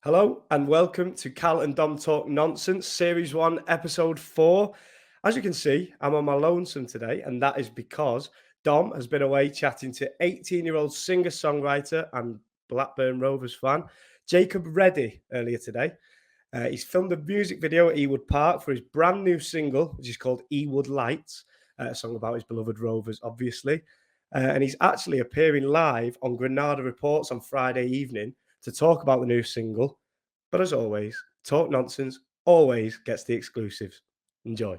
Hello and welcome to Cal and Dom Talk Nonsense, Series 1, Episode 4. As you can see, I'm on my lonesome today, and that is because Dom has been away chatting to 18-year-old singer-songwriter and Blackburn Rovers fan, Jacob Reddy, earlier today. He's filmed a music video at Ewood Park for his brand new single, which is called Ewood Lights, a song about his beloved Rovers, obviously. And he's actually appearing live on Granada Reports on Friday evening to talk about the new single. But as always, Talk Nonsense always gets the exclusives. Enjoy.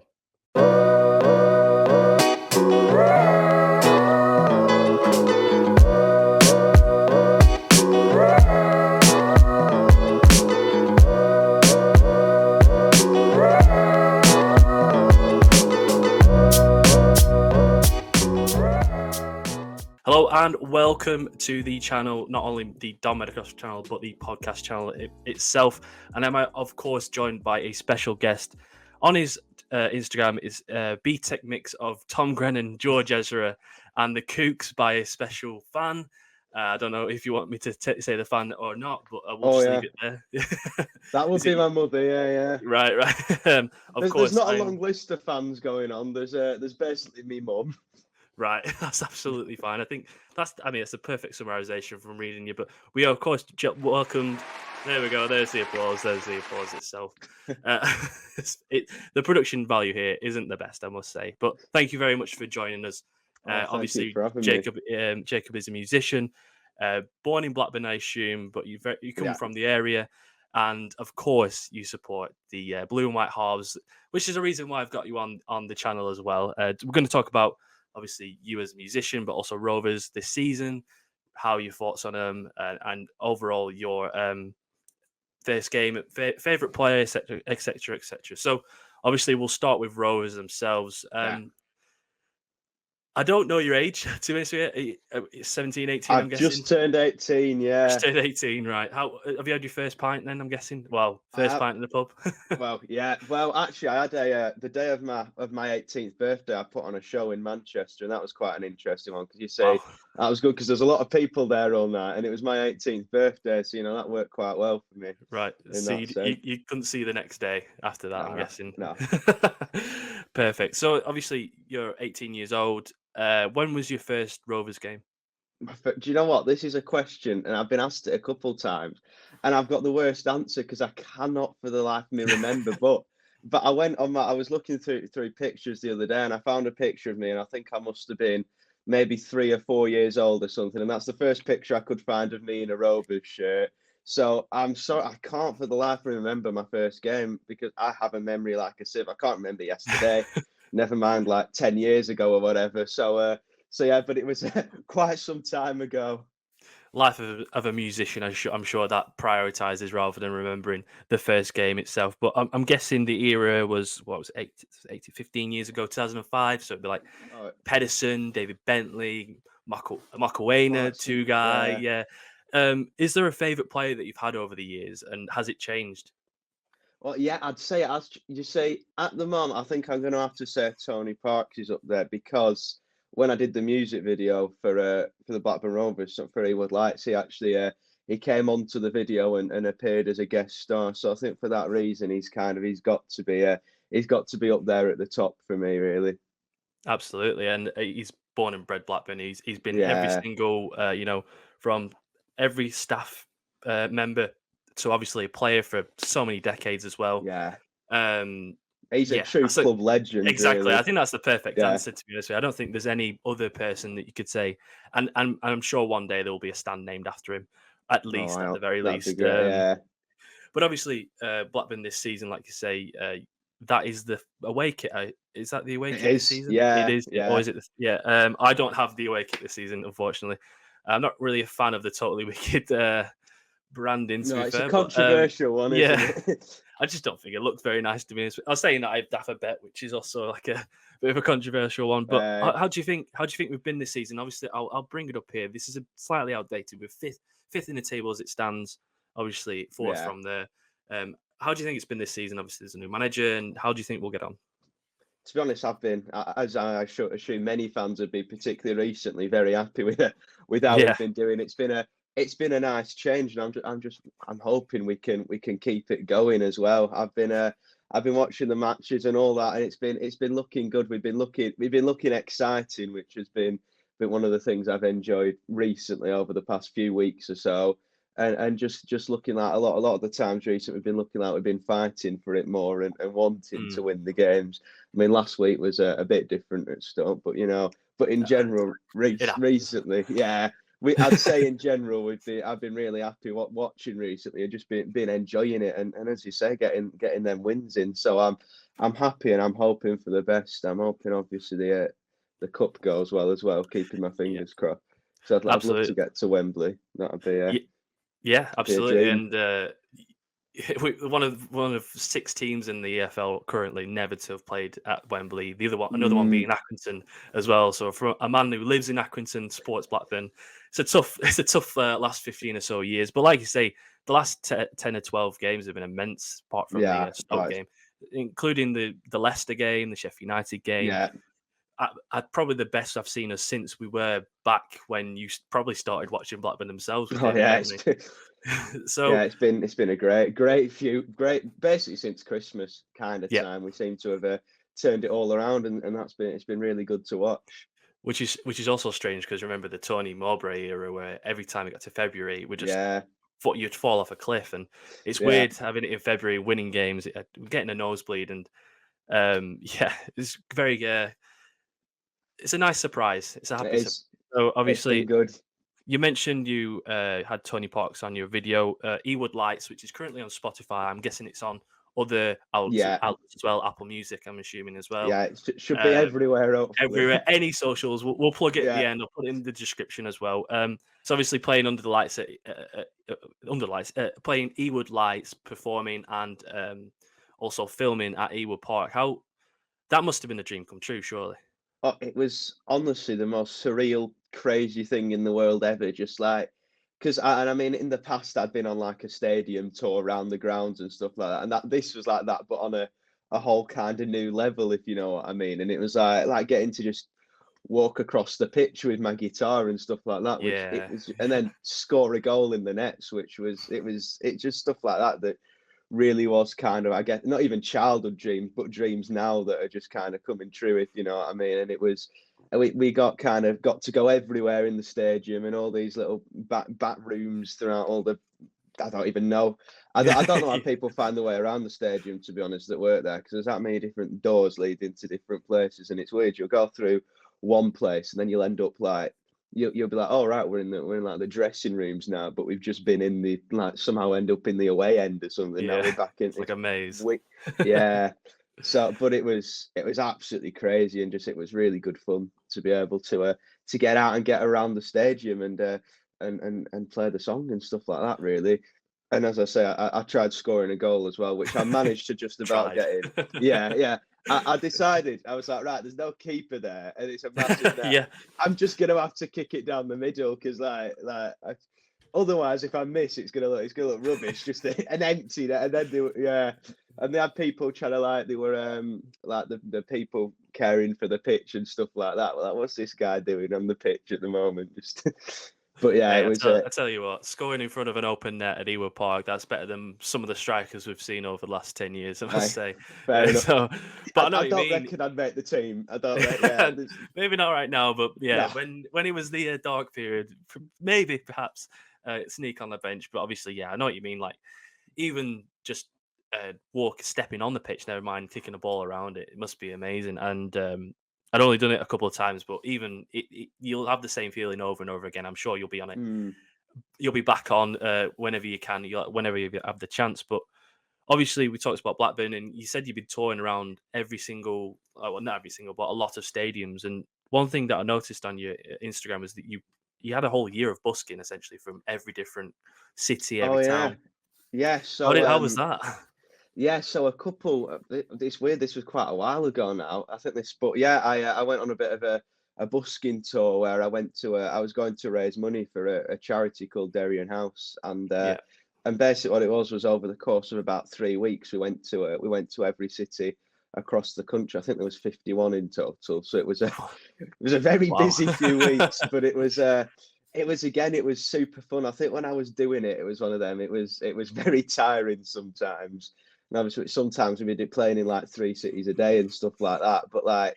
Hello and welcome to the channel, not only the Dom Medicos channel, but the podcast channel itself. And I'm, of course, joined by a special guest. On his Instagram is B-Tech mix of Tom Grennan, George Ezra, and the Kooks by a special fan. I don't know if you want me to say the fan or not, but I will leave it there. That would be my mother, yeah. Right. There's not a long list of fans going on. There's basically me mum. Right, that's absolutely fine. I think it's a perfect summarization from reading you. But we are, of course, welcomed. There we go. There's the applause. There's the applause itself. The production value here isn't the best, I must say. But thank you very much for joining us. Obviously, Jacob is a musician, born in Blackburn, I assume, but you come from the area. And of course, you support the Blue and White Halves, which is a reason why I've got you on the channel as well. We're going to talk about, obviously, you as a musician, but also Rovers this season, how your thoughts on them, and overall your first game, favourite player, etc., etc., etc. So, obviously, we'll start with Rovers themselves. I don't know your age, to be honest with you. 17, 18, I'm guessing. Just turned 18, yeah. Just turned 18, right. How have you had your first pint then, I'm guessing? Well, first pint in the pub. Well, yeah. Well, actually, I had the day of my 18th birthday, I put on a show in Manchester, and that was quite an interesting one, because you say that was good because there's a lot of people there all night, and it was my 18th birthday, so, that worked quite well for me. Right. So you couldn't see the next day after that, I'm guessing. No. Perfect. So, obviously, you're 18 years old. When was your first Rovers game? Do you know what? This is a question, and I've been asked it a couple times, and I've got the worst answer because I cannot for the life of me remember. but I went on I was looking through pictures the other day, and I found a picture of me, and I think I must have been maybe 3 or 4 years old or something, and that's the first picture I could find of me in a Rovers shirt. So I'm sorry, I can't for the life of me remember my first game because I have a memory like a sieve. I can't remember yesterday. Never mind, like 10 years ago or whatever. So yeah, but it was quite some time ago. Life of a musician, I'm sure that prioritizes rather than remembering the first game itself. But I'm guessing the era was, 15 years ago, 2005. So it'd be like Pedersen, David Bentley, Macawaina, two guy. Yeah. Is there a favourite player that you've had over the years, and has it changed? Well, yeah, I'd say, as you say, at the moment, I think I'm going to have to say Tony Parks is up there, because when I did the music video for the Blackburn Rovers, for Ewood Lights, he actually he came onto the video and appeared as a guest star. So I think for that reason, he's got to be up there at the top for me, really. Absolutely, and he's born and bred Blackburn. He's been every single from every staff member to obviously a player for so many decades as well. Yeah. He's a true club legend. Exactly. Really. I think that's the perfect answer, to be honest with you. I don't think there's any other person that you could say, and I'm sure one day there will be a stand named after him, at least, at the very least. Yeah. But obviously, Blackburn this season, like you say, that is the away kit. Is that the away kit this season? Yeah. It is. Yeah. Or is it? I don't have the away kit this season, unfortunately. I'm not really a fan of the Totally Wicked branding. It's a controversial one, isn't it? I just don't think it looked very nice to me. I was saying that I have Dapper Bet, which is also like a bit of a controversial one. But how do you think we've been this season? Obviously, I'll bring it up here. This is a slightly outdated. We're fifth in the table as it stands. Obviously, fourth from there. How do you think it's been this season? Obviously, there's a new manager, and how do you think we'll get on? To be honest, I've been, as I assume many fans would be, particularly recently, very happy with how we've been doing. It's been it's been a nice change, and I'm hoping we can keep it going as well. I've been watching the matches and all that, and it's been looking good. We've been looking exciting, which has been one of the things I've enjoyed recently over the past few weeks or so. And just looking like a lot of the times recently, we've been looking like we've been fighting for it more and wanting to win the games. I mean, last week was a bit different at Stoke, but but in general, recently, yeah. I'd say in general, I've been really happy watching recently and just been enjoying it, and as you say, getting them wins in. So I'm happy and I'm hoping for the best. I'm hoping obviously the cup goes well as well, keeping my fingers crossed. So I'd love to get to Wembley. That'd be yeah, absolutely. dream. And one of 6 teams in the EFL currently never to have played at Wembley. Another one being Accrington as well. So for a man who lives in Accrington, supports Blackburn, it's a tough last 15 or so years. But like you say, the last 10 or 12 games have been immense, apart from the Stoke game, including the Leicester game, the Sheffield United game. Yeah. Probably the best I've seen us since we were back when you probably started watching Blackburn themselves. So it's been a great basically since Christmas kind of time. We seem to have turned it all around, and it's been really good to watch. Which is also strange because remember the Tony Mowbray era where every time it got to February, we just thought you'd fall off a cliff, and it's weird having it in February, winning games, getting a nosebleed, and it's very. It's a nice surprise. It's a happy surprise. So obviously, good. You mentioned you had Tony Parks on your video, Ewood Lights, which is currently on Spotify. I'm guessing it's on other outlets as well, Apple Music, I'm assuming as well. Yeah, it should be everywhere. Hopefully. Everywhere, any socials. We'll plug it at the end. I'll put it in the description as well. It's obviously playing Under the Lights, playing Ewood Lights, performing, and also filming at Ewood Park. That must have been a dream come true, surely. Oh, it was honestly the most surreal, crazy thing in the world ever. Just like, I mean, in the past I'd been on like a stadium tour around the grounds and stuff like that, and this was like that, but on a whole kind of new level, if you know what I mean. And it was like getting to just walk across the pitch with my guitar and stuff like that, and then score a goal in the nets, it just stuff like that really was kind of, I guess, not even childhood dreams, but dreams now that are just kind of coming true, if you know what I mean. And it was, we got to go everywhere in the stadium and all these little back rooms throughout all the, I don't even know. I don't know how people find their way around the stadium, to be honest, that work there, because there's that many different doors leading to different places, and it's weird. You'll go through one place and then you'll end up like, you'll be like, oh right, we're in like the dressing rooms now, but we've just been in the, like, somehow end up in the away end or something. Now we're back in, it's like a maze. So, but it was absolutely crazy, and just it was really good fun to be able to get out and get around the stadium and play the song and stuff like that, really. And as I say, I tried scoring a goal as well, which I managed to just about get in. Yeah. I decided, I was like, right, there's no keeper there, and it's a massive net. I'm just gonna have to kick it down the middle, because otherwise, if I miss, it's gonna look rubbish, just an empty net. And then and they had people trying to they were like the people caring for the pitch and stuff like that. Like, what's this guy doing on the pitch at the moment? Just. But it was. I tell you what, scoring in front of an open net at Ewood Park, that's better than some of the strikers we've seen over the last 10 years, I must say. Fair enough. So, but I don't reckon I'd make the team. I don't. Maybe not right now, but when it was the dark period, maybe perhaps sneak on the bench. But obviously, I know what you mean. Like, even just stepping on the pitch, never mind kicking the ball around it. It must be amazing. And I'd only done it a couple of times, but even you'll have the same feeling over and over again. I'm sure you'll be on it. You'll be back on whenever you can, whenever you have the chance. But obviously, we talked about Blackburn, and you said you've been touring around every single, well, not every single, but a lot of stadiums. And one thing that I noticed on your Instagram is that you had a whole year of busking, essentially, from every different city, every town. Yeah. So how was that? Yeah, so a couple. It's weird. This was quite a while ago now. I think this, but I went on a bit of a busking tour where I went to. I was going to raise money for a charity called Darien House, and basically what it was over the course of about 3 weeks, we went to every city across the country. I think there was 51 in total, so it was a very busy few weeks, but it was it was super fun. I think when I was doing it, it was one of them. It was very tiring sometimes. And obviously, sometimes we did playing in like 3 cities a day and stuff like that. But like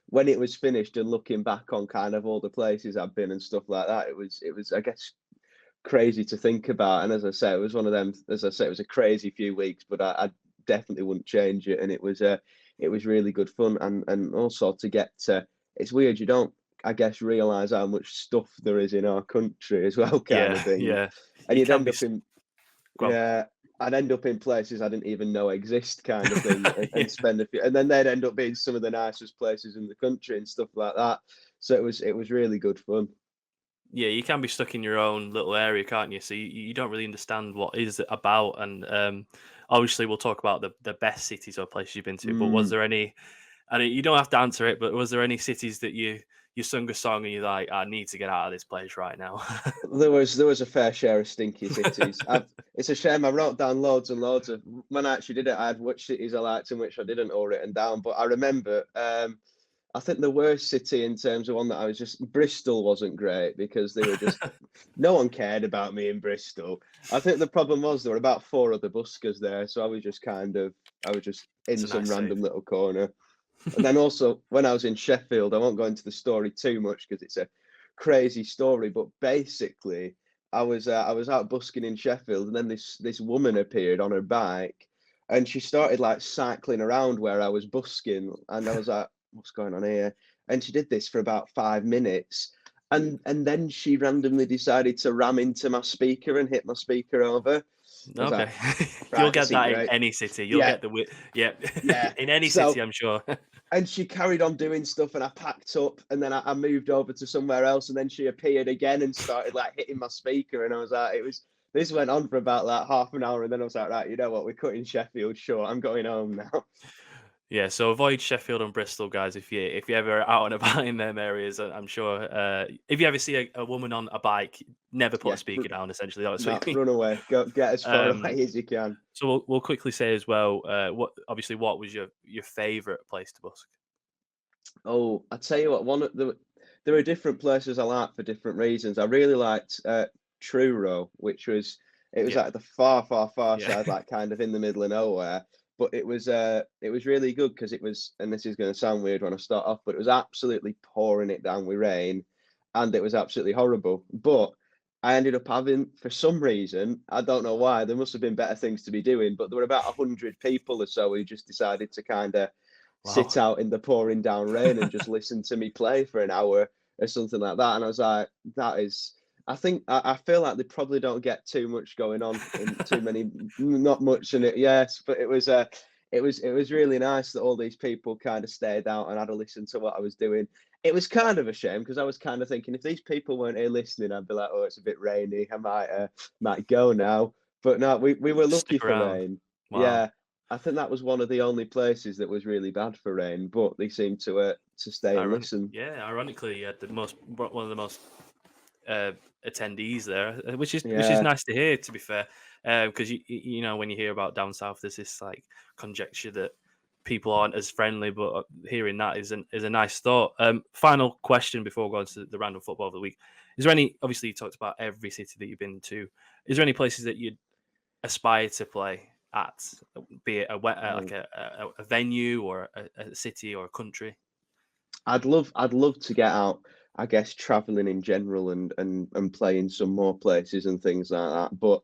when it was finished and looking back on kind of all the places I've been and stuff like that, it was I guess crazy to think about. And as I say, it was one of them. As I say, it was a crazy few weeks, but I definitely wouldn't change it. And it was really good fun. And also to get to, it's weird. You don't, I guess, realize how much stuff there is in our country as well, kind of thing. Yeah. And You you'd can end be up in, Go on. yeah, I'd end up in places I didn't even know exist, kind of thing, and Yeah. spend a few, and then they'd end up being some of the nicest places in the country and stuff like that. So it was really good fun. Yeah, you can be stuck in your own little area, can't you? So you don't really understand what is it about. And obviously, we'll talk about the best cities or places you've been to. But was Mm. there any? And you don't have to answer it. But was there any cities that you sung a song and you're like, I need to get out of this place right now? There was a fair share of stinky cities. It's a shame I wrote down loads and loads of, when I actually did it, I had which cities I liked and which I didn't all written down. But I remember, I think the worst city in terms of one that I was just, Bristol wasn't great because they were just, no one cared about me in Bristol. I think the problem was there were about 4 other buskers there, so I was just It's in a some nice random save. little corner. And then also when I was in Sheffield, I won't go into the story too much because it's a crazy story, but basically I was out busking in Sheffield, and then this woman appeared on her bike, and she started like cycling around where I was busking, and I was like, what's going on here? And she did this for about 5 minutes, and then she randomly decided to ram into my speaker and hit my speaker over. I was Okay, like, you'll right, this get ain't that in great. any city. You'll Yeah, get yeah, yeah. in any So city, I'm sure. and she carried on doing stuff, and I packed up, and then I moved over to somewhere else, and then she appeared again and started like hitting my speaker, and I was like, this went on for about like half an hour, and then I was like, right, you know what, we're cutting Sheffield short, I'm going home now. Yeah, so avoid Sheffield and Bristol, guys. If you ever out and about in them areas, I'm sure. If you ever see a woman on a bike, never put a Yeah, speaker down. Essentially, that's what no, you mean. run away, go get as far Um, away as you can. so we'll quickly say as well. What was your favourite place to busk? Oh, I tell you what, there are different places I like for different reasons. I really liked Truro, which was, it was Yeah, at the far yeah, side, like kind of in the middle of nowhere. But it was really good because it was, and this is going to sound weird when I start off, but it was absolutely pouring it down with rain, and it was absolutely horrible. But I ended up having, for some reason, I don't know why, there must have been better things to be doing, but there were about 100 people or so who just decided to kind of wow. sit out in the pouring down rain and just listen to me play for an hour or something like that. And I was like, that is, I feel like they probably don't get too much going on in too many, not much in it. Yes, but it was really nice that all these people kind of stayed out and had a listen to what I was doing. It was kind of a shame because I was kind of thinking if these people weren't here listening, I'd be like, oh, it's a bit rainy. I might go now. But no, we were lucky Stick for around. rain. Wow. Yeah, I think that was one of the only places that was really bad for rain, but they seemed to stay and listen. Ironically, you had one of the most uh, attendees there, which is Yeah, nice to hear. To be fair, because you know when you hear about down south, there's this like conjecture that people aren't as friendly, but hearing that is a nice thought. Final question before going to the random football of the week: is there any? Obviously, you talked about every city that you've been to. Is there any places that you'd aspire to play at, be it like oh, a venue or a city or a country? I'd love to get out. I guess traveling in general and play in some more places and things like that. But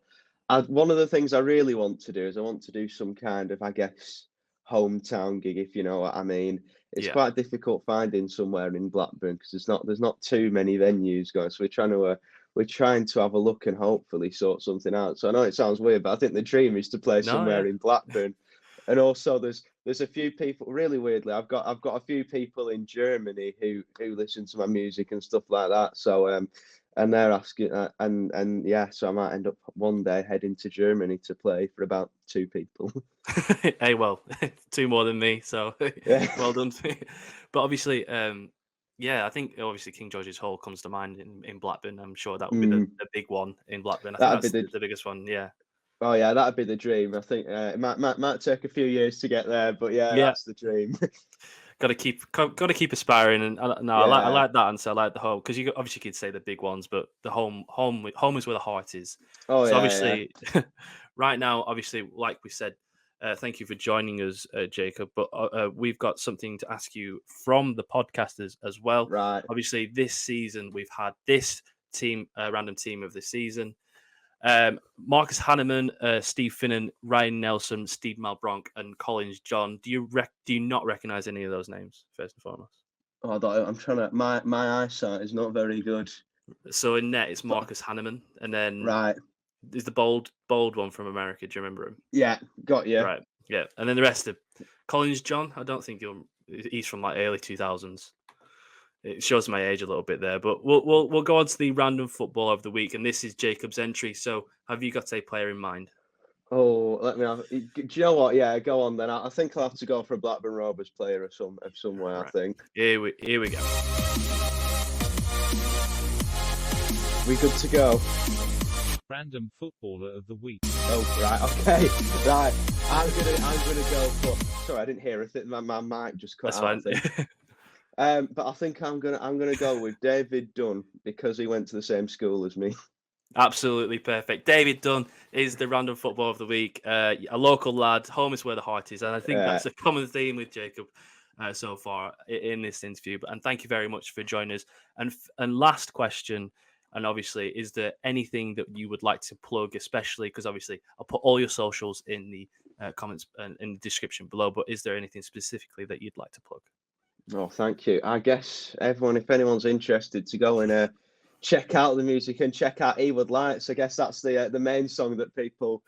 one of the things I really want to do is I want to do some kind of, I guess, hometown gig, if you know what I mean. It's Yeah, quite difficult finding somewhere in Blackburn because there's not too many venues going. So we're trying to have a look and hopefully sort something out. So I know it sounds weird, but I think the dream is to play no, yeah, somewhere in Blackburn. And also there's a few people, really weirdly, I've got a few people in Germany who listen to my music and stuff like that. So and they're asking and yeah, so I might end up one day heading to Germany to play for about 2 people. hey, well, two more than me, so Yeah. well done. But obviously, yeah, I think obviously King George's Hall comes to mind in Blackburn. I'm sure that would be Mm, the big one in Blackburn. I think that'd be that's the the biggest one. Yeah, oh yeah, that'd be the dream. I think it might take a few years to get there, but yeah, yeah. that's the dream. got to keep aspiring. And I like that answer. I like the home, because you obviously could say the big ones, but the home is where the heart is. Oh, so yeah, obviously, right now, obviously, like we said, thank you for joining us, Jacob. But we've got something to ask you from the podcasters as well. Right. Obviously, this season we've had this team, random team of the season. Marcus Hanneman, Steve Finnan, Ryan Nelson, Steve Malbronk, and Collins John. Do you not recognise any of those names, first and foremost? Oh, I'm trying to. My eyesight is not very good. So in net, it's Marcus Hanneman, and then Right. there's the bold one from America. Do you remember him? Yeah, got you. Right. Yeah, and then the rest of Collins John. I don't think he's from like early 2000s. It shows my age a little bit there, but we'll go on to the random football of the week, and this is Jacob's entry. So, have you got a player in mind? Oh, let me have. Do you know what? Yeah, go on then. I think I'll have to go for a Blackburn Rovers player of some way. Right. I think. Here we go. We good to go? Random footballer of the week. Oh, right. Okay. Right. I'm gonna go for. Sorry, I didn't hear it. My mic just cut out. That's fine. But I think I'm gonna go with David Dunn because he went to the same school as me. Absolutely perfect. David Dunn is the random football of the week. A local lad, home is where the heart is, and I think that's a common theme with Jacob so far in this interview. And thank you very much for joining us. And last question, and obviously, is there anything that you would like to plug, especially because obviously I'll put all your socials in the comments and in the description below. But is there anything specifically that you'd like to plug? Oh, thank you. I guess everyone, if anyone's interested, to go and check out the music and check out Ewood Lights. I guess that's the main song that people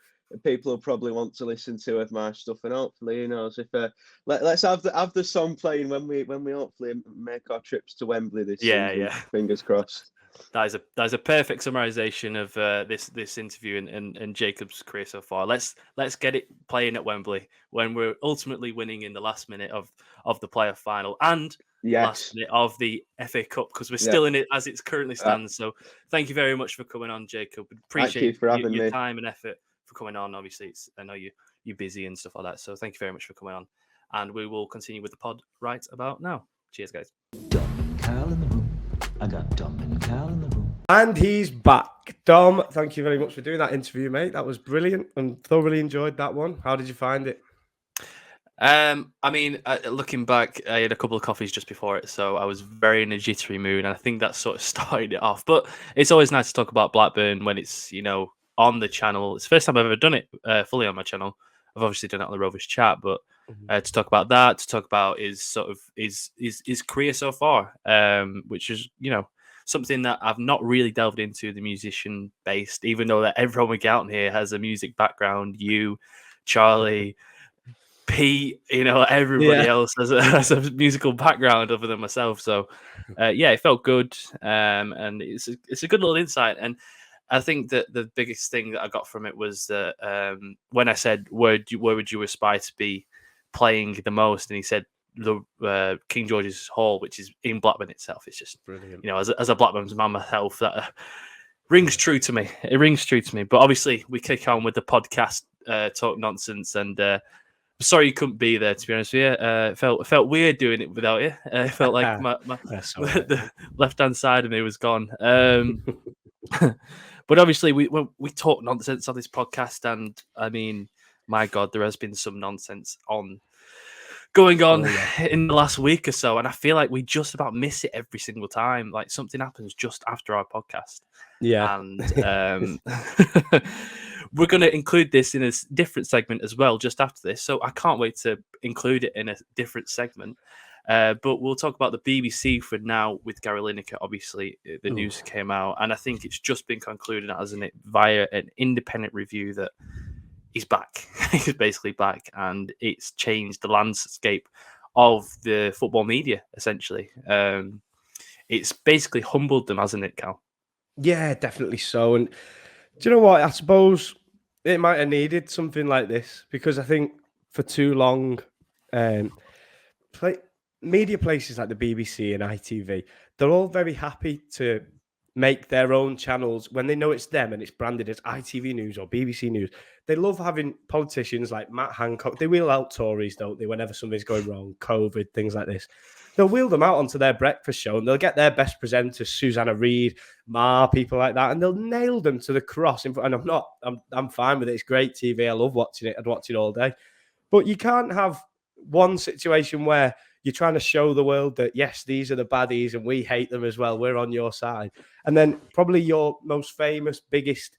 will probably want to listen to of my stuff. And hopefully, who knows, if let's have the song playing when we hopefully make our trips to Wembley this season. Yeah. Fingers crossed. That is a perfect summarization of this interview and Jacob's career so far. Let's get it playing at Wembley when we're ultimately winning in the last minute of the playoff final and last minute of the FA Cup, because we're still in it as it currently stands. So thank you very much for coming on, Jacob. Appreciate your time and effort for coming on. Obviously, I know you're busy and stuff like that. So thank you very much for coming on, and we will continue with the pod right about now. Cheers, guys. Kyle in the room. I got Dom and Cal in the room. And he's back. Dom, thank you very much for doing that interview, mate. That was brilliant and thoroughly enjoyed that one. How did you find it? I mean, looking back, I had a couple of coffees just before it, so I was very in a jittery mood, and I think that sort of started it off. But it's always nice to talk about Blackburn when it's, on the channel. It's the first time I've ever done it fully on my channel. I've obviously done it on the Rovers chat, but to talk about that, to talk about his career so far, which is, something that I've not really delved into, the musician based, even though that everyone we get out here has a music background. You, Charlie, Pete, everybody else has a musical background other than myself. So, it felt good, and it's a good little insight. And I think that the biggest thing that I got from it was that when I said, where would you aspire to be playing the most, and he said the King George's Hall, which is in Blackburn itself. It's just brilliant. As a Blackburn's man myself, that rings true to me. It rings true to me. But obviously, we kick on with the podcast, talk nonsense, and sorry you couldn't be there. To be honest with you, it felt weird doing it without you. It felt like the left hand side of me was gone. But obviously, we talk nonsense on this podcast, and I mean, my God, there has been some nonsense going on in the last week or so, and I feel like we just about miss it every single time. Like something happens just after our podcast. Yeah, and we're going to include this in a different segment as well, just after this. So I can't wait to include it in a different segment. But we'll talk about the BBC for now with Gary Lineker. Obviously, the news came out, and I think it's just been concluded, hasn't it, via an independent review that he's back. He's basically back, and it's changed the landscape of the football media, essentially. It's basically humbled them, hasn't it, Cal? Yeah, definitely so. And do you know what? I suppose it might have needed something like this, because I think for too long, media places like the BBC and ITV, they're all very happy to make their own channels when they know it's them and it's branded as ITV News or BBC News. they love having politicians like Matt Hancock. They wheel out Tories, don't they? Whenever something's going wrong, COVID, things like this, they'll wheel them out onto their breakfast show, and they'll get their best presenters, Susanna Reid, people like that, and they'll nail them to the cross. And I'm fine with it. It's great TV. I love watching it. I'd watch it all day. But you can't have one situation where you're trying to show the world that, yes, these are the baddies and we hate them as well. We're on your side. And then probably your most famous, biggest,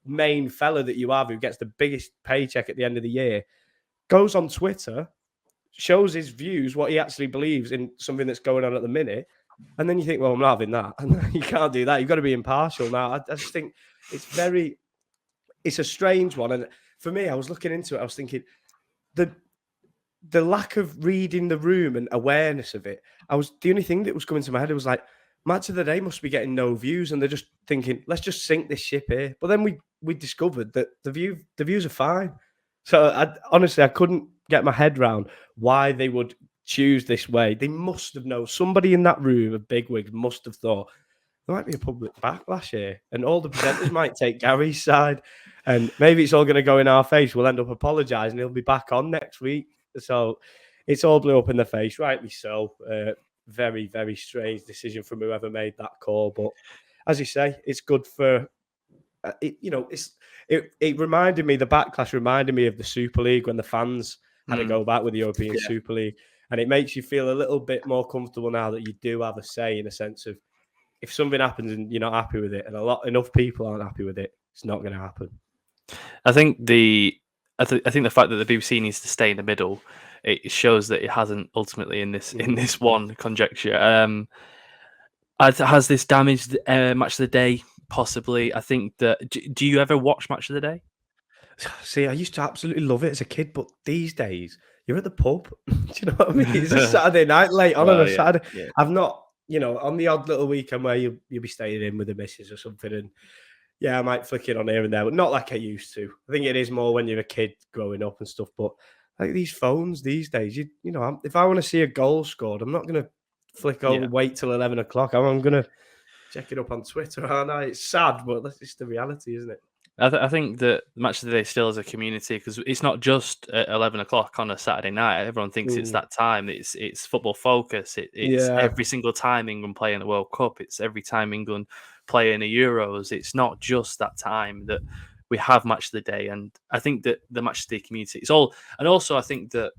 main fella that you have who gets the biggest paycheck at the end of the year goes on Twitter, shows his views, what he actually believes in something that's going on at the minute. And then you think, well, I'm not having that. And you can't do that. You've got to be impartial now. I just think it's a strange one. And for me, I was looking into it. I was thinking the lack of reading the room and awareness of it. The only thing that was coming to my head, it was like, Match of the Day must be getting no views, and they're just thinking, let's just sink this ship here. But then we discovered that the views are fine. So honestly, I couldn't get my head around why they would choose this way. They must have known. Somebody in that room of bigwigs must have thought there might be a public backlash here, and all the presenters might take Gary's side, and maybe it's all going to go in our face. We'll end up apologising. He'll be back on next week. So it's all blew up in the face, rightly so. Very, very strange decision from whoever made that call. But as you say, it's good for it. It reminded me, the backlash reminded me of the Super League when the fans had to go back with the European Super League, and it makes you feel a little bit more comfortable now that you do have a say, in a sense of, if something happens and you're not happy with it, and enough people aren't happy with it, it's not going to happen. I think the fact that the BBC needs to stay in the middle, it shows that it hasn't ultimately in this one conjecture. Has this damaged Match of the Day? Possibly. I think that. Do you ever watch Match of the Day? See, I used to absolutely love it as a kid, but these days you're at the pub. Do you know what I mean? It's a Saturday night late on a Saturday. Yeah. I've not, on the odd little weekend where you'll be staying in with the missus or something, and yeah, I might flick it on here and there, but not like I used to. I think it is more when you're a kid growing up and stuff. But like these phones these days, if I want to see a goal scored, I'm not going to flick over, wait till 11 o'clock. I'm going to check it up on Twitter, aren't I? It's sad, but that's just the reality, isn't it? I think that the Match of the Day still is a community, because it's not just at 11 o'clock on a Saturday night. Everyone thinks it's that time. It's football focus. It's every single time England play in the World Cup. It's every time England play in the Euros. It's not just that time that we have Match of the Day. And I think that the Match of the Day community is all. And also, I think that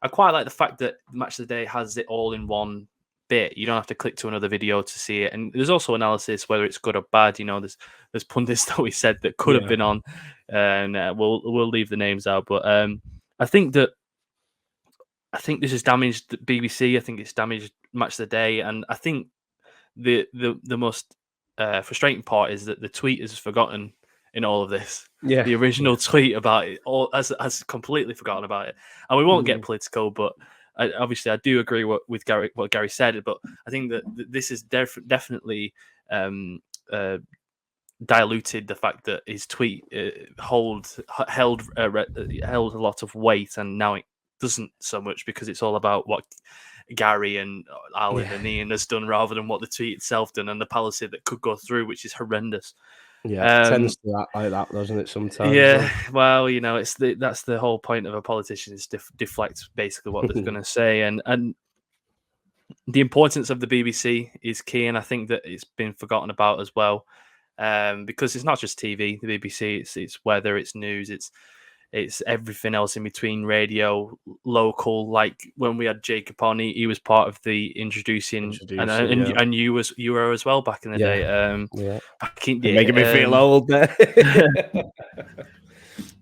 I quite like the fact that the Match of the Day has it all in one bit. You don't have to click to another video to see it, and there's also analysis whether it's good or bad. There's pundits that we said that could have been on, and we'll leave the names out. But I think this has damaged the BBC. I think it's damaged Match of the Day, and I think the most frustrating part is that the tweet is forgotten in all of this. Yeah, the original tweet about it has completely forgotten about it, and we won't get political, but. Obviously, I do agree with what Gary said, but I think that this is definitely diluted the fact that his tweet held a lot of weight, and now it doesn't so much, because it's all about what Gary and Alan and Ian has done rather than what the tweet itself done, and the policy that could go through, which is horrendous. Yeah, it tends to act like that, doesn't it, sometimes? Yeah, well, that's the whole point of a politician, is deflect basically what they're going to say, and the importance of the BBC is key, and I think that it's been forgotten about as well, because it's not just TV, the BBC, it's weather, it's news, it's everything else in between, radio, local. Like when we had Jacob on, he was part of the introducing and you were as well back in the day. Making me feel old there.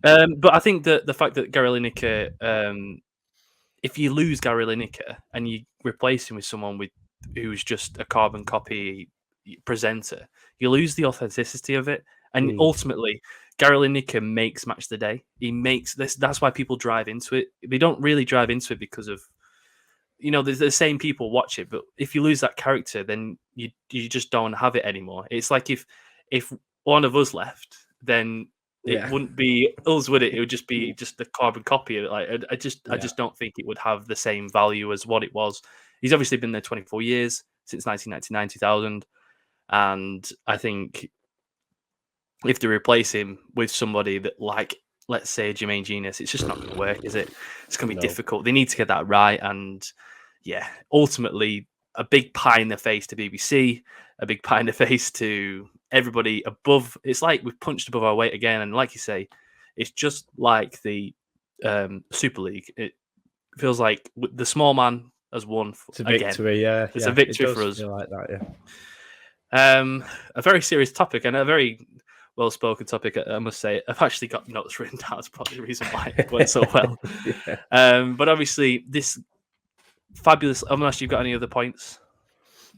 But I think that the fact that Gary Lineker, if you lose Gary Lineker and you replace him with someone who's just a carbon copy presenter, you lose the authenticity of it, and ultimately. Gary Lineker makes Match of the Day. He makes this. That's why people drive into it. They don't really drive into it because of, there's the same people watch it. But if you lose that character, then you just don't have it anymore. It's like if one of us left, then it wouldn't be us, would it? It would just be just the carbon copy of it. Like I just don't think it would have the same value as what it was. He's obviously been there 24 years, since 1999, 2000, and I think. If they replace him with somebody that like let's say, Jermaine Genius. It's just not going to work, is it? It's going to be No. difficult. They need to get that right. And yeah, ultimately, a big pie in the face to BBC, a big pie in the face to everybody above. It's like we've punched above our weight again. And like you say, it's just like the Super League. It feels like the small man has won It's a again. victory, yeah. It's a victory for us. Feel like that, yeah. A very serious topic and a very well-spoken topic, I must say. I've actually got notes written down. That's probably the reason why it went so well. Yeah. But obviously, this fabulous... Unless you've got any other points.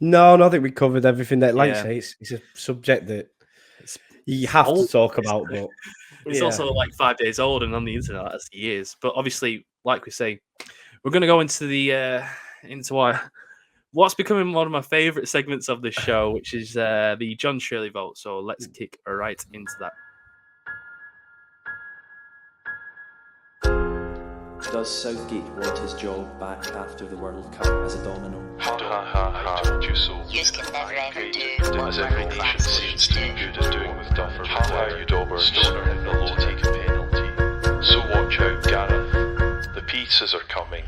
No, I think we covered everything. That, like Yeah. you say, it's a subject that It's you have to old, talk about, but it's also like 5 days old and on the internet that's years. But obviously, like we say, we're going to go into the what's becoming one of my favourite segments of this show, which is the John Shirley vote. So let's kick right into that. Does Southgate want his job back after the World Cup as a domino? Ha ha ha ha, told you so. Yous can never ever do what As every working nation class seems dudes to do. be good at doing with Duffer. Ha ha, you dauber, stoner, and no take a penalty. So watch out, Gareth. The pizzas are coming.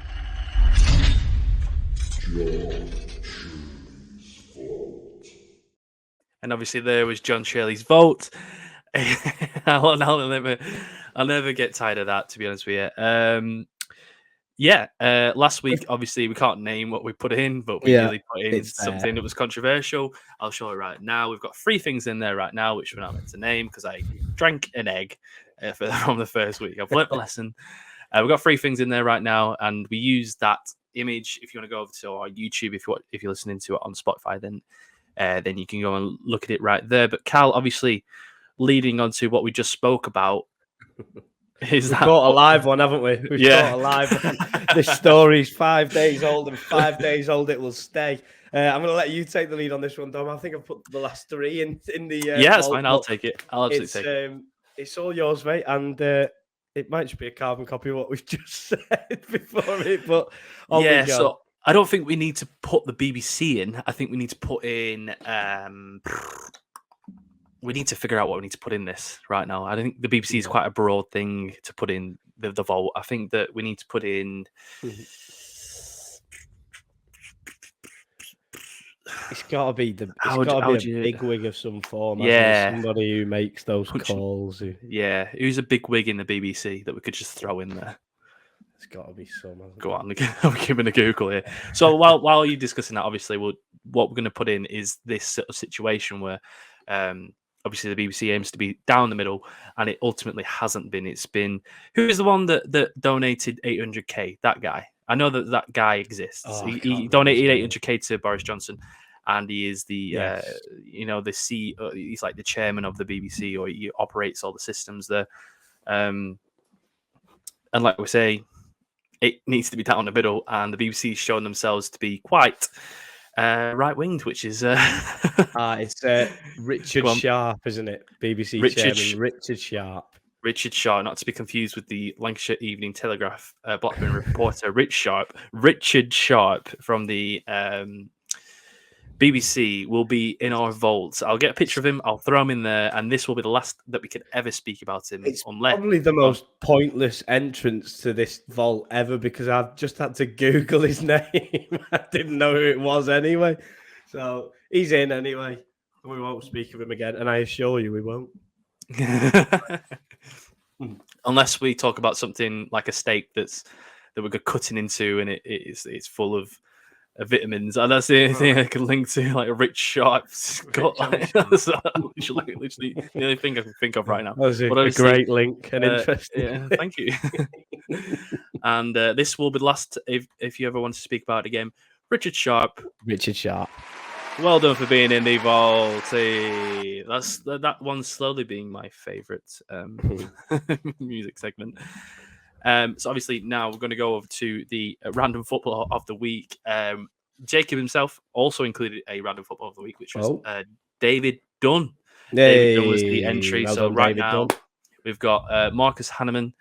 And obviously there was John Shirley's vote. I'll never get tired of that, to be honest with you. Last week, obviously, we can't name what we put in, but we really put in something that was controversial. I'll show it right now. We've got 3 things in there right now, which we're not meant to name because I drank an egg from the first week. I've learnt the lesson. We've got 3 things in there right now, and we use that image. If you want to go over to our YouTube, if you're listening to it on Spotify, then you can go and look at it right there. But Cal, obviously, leading on to what we just spoke about, we've got a live one, haven't we? We've got a live one. This story's 5 days old, and 5 days old it will stay. I'm going to let you take the lead on this one, Dom. I think I've put the last 3 in the. Yeah, it's fine. I'll take it. I'll absolutely take it. It's all yours, mate, and it might just be a carbon copy of what we've just said before it. But on we go. So I don't think we need to put the BBC in. I think we need to put in. We need to figure out what we need to put in this right now. I think the BBC is quite a broad thing to put in the vote. I think that we need to put in. It's got to be a big wig of some form. Yeah, somebody who makes those calls. Yeah, who's a big wig in the BBC that we could just throw in there? It's got to be some. Go on, I'm giving a Google here. So while you're discussing that, obviously, what we're going to put in is this sort of situation where, obviously, the BBC aims to be down the middle, and it ultimately hasn't been. It's been who is the one that donated 800k? That guy. I know that guy exists. He donated 800k to Boris Johnson, and he is the the CEO. He's like the chairman of the BBC, or he operates all the systems there. And like we say, it needs to be down the middle, and the BBC is showing themselves to be quite right-winged, which is it's Richard Sharp, isn't it? BBC chairman Richard Sharp. Richard Sharp, not to be confused with the Lancashire Evening Telegraph Blackburn reporter Richard Sharp from the BBC will be in our vault. I'll get a picture of him. I'll throw him in there, and this will be the last that we could ever speak about him. It's probably the most pointless entrance to this vault ever because I've just had to Google his name. I didn't know who it was anyway. So he's in anyway. We won't speak of him again, and I assure you we won't. Unless we talk about something like a steak that we're cutting into, and it's full of vitamins, and that's the only thing I can link to, like a Rich Sharp's gut. That's literally the only thing I can think of right now. That was a great link and interesting. Yeah, thank you. And this will be the last if you ever want to speak about it again. Richard Sharp. Well done for being in the vault. That one's slowly being my favourite music segment. So obviously now we're going to go over to the random football of the week. Jacob himself also included a random football of the week, which was David Dunn. David Dunn was the entry. Well so done, right David now Dunn. we've got Marcus Hanneman,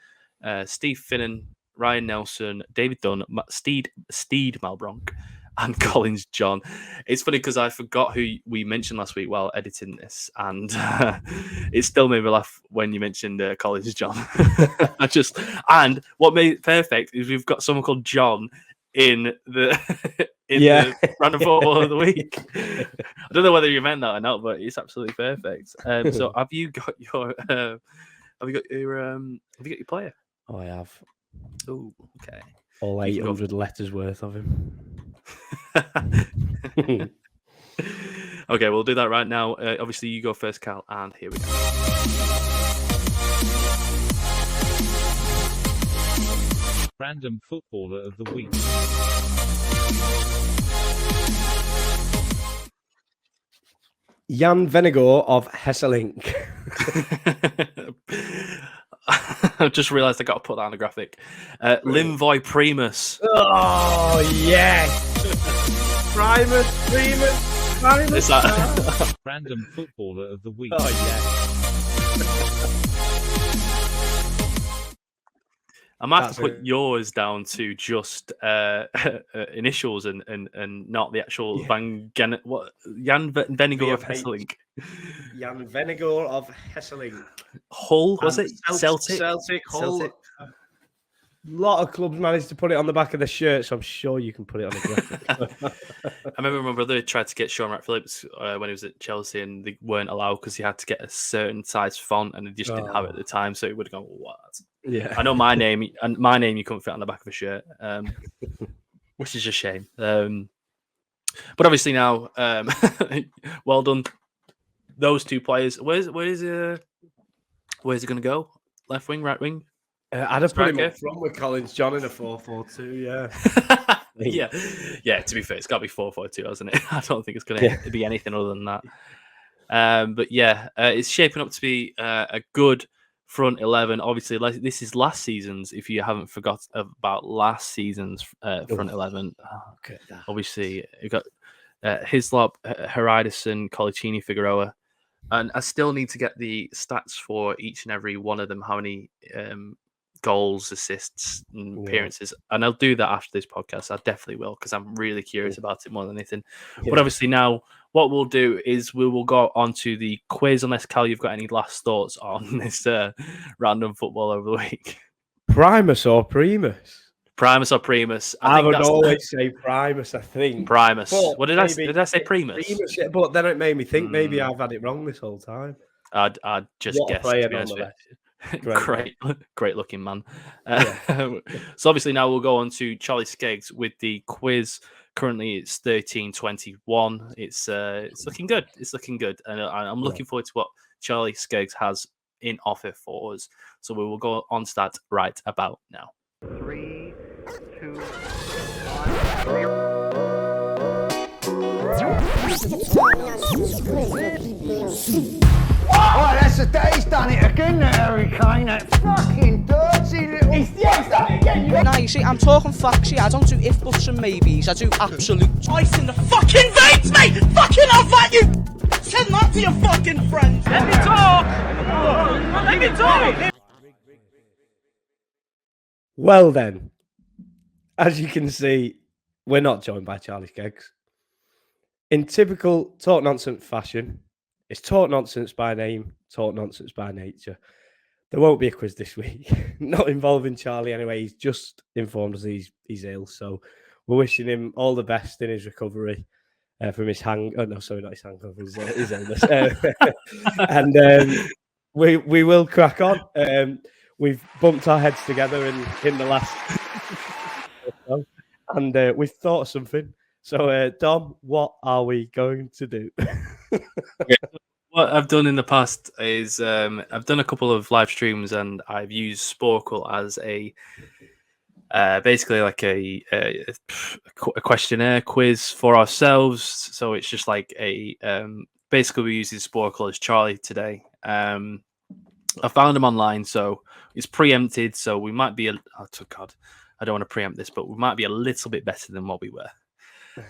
Steve Finnan, Ryan Nelson, David Dunn, Steed Malbronk, and Collins John. It's funny because I forgot who we mentioned last week while editing this, and it still made me laugh when you mentioned Collins John. And what made it perfect is we've got someone called John in the the random football of the week. I don't know whether you meant that or not, but it's absolutely perfect. So have you got your player? Oh, I have. Oh, okay. All 800 letters worth of him. Okay, we'll do that right now. Obviously, you go first, Cal, and here we go. Random footballer of the week. Jan Vennegoor of Hesselink. I've just realised I got to put that on the graphic. Limvoy Primus. Oh, yes. Primus. Is that... Random footballer of the week. Oh, yeah. I might have to put yours down to just initials and not the actual Jan Vennegoor of Hesselink. Jan Vennegoor of Hesselink. Hull, was it? Celtic, Hull. A lot of clubs managed to put it on the back of the shirt, so I'm sure you can put it on the graphic. I remember my brother tried to get Sean Wright-Phillips when he was at Chelsea, and they weren't allowed because he had to get a certain size font, and they just didn't have it at the time, so he would have gone, what? Yeah, I know my name you couldn't fit on the back of a shirt, which is a shame. But obviously now, well done, those two players. Where's it going to go? Left wing, right wing? I'd have put him up front with Collins John in a 4-4-2. Yeah, yeah. To be fair, it's got to be 4-4-2, hasn't it? I don't think it's going to be anything other than that. But yeah, it's shaping up to be a good front 11. Obviously, this is last season's. If you haven't forgot about last season's front 11, obviously you got Hislop, Heridason, Colaccini, Figueroa, and I still need to get the stats for each and every one of them. How many goals, assists, and appearances, and I'll do that after this podcast. I definitely will, because I'm really curious about it more than anything. But obviously now, what we'll do is we will go on to the quiz, unless Cal, you've got any last thoughts on this random football over the week. Primus or Primus? Primus or Primus? I would always say Primus, I think. Primus. But what did I say? Did I say Primus? Yeah, but then it made me think maybe I've had it wrong this whole time. I'd just guess, to be honest with you. Great looking man. So obviously now we'll go on to Charlie Skeggs with the quiz. Currently it's 13-21. It's looking good. It's looking good, and I'm looking forward to what Charlie Skeggs has in offer for us. So we will go on to that right about now. 3, 2, 1. Oh, that's the day he's done it again, Harry Kane. That fucking dirty little... He's done it again. Now, you see, I'm talking facts here. I don't do if, buts and maybes. I do absolute ice in the fucking veins, mate! Fucking have that, you... Send that to your fucking friends. Let me talk! Let me talk! Well then, as you can see, we're not joined by Charlie Skeggs. In typical Talk Nonsense fashion, it's Talk Nonsense by name, Talk Nonsense by nature. There won't be a quiz this week, not involving Charlie anyway. He's just informed us he's ill, so we're wishing him all the best in his recovery from his not his hangover, his illness. And we will crack on. We've bumped our heads together in the last, and we've thought of something. So, Dom, what are we going to do? What I've done in the past is I've done a couple of live streams, and I've used Sporkle as a basically like a questionnaire quiz for ourselves. So it's just like a basically we're using Sporkle as Charlie today. I found him online, so it's preempted. So we might be I don't want to preempt this, but we might be a little bit better than what we were.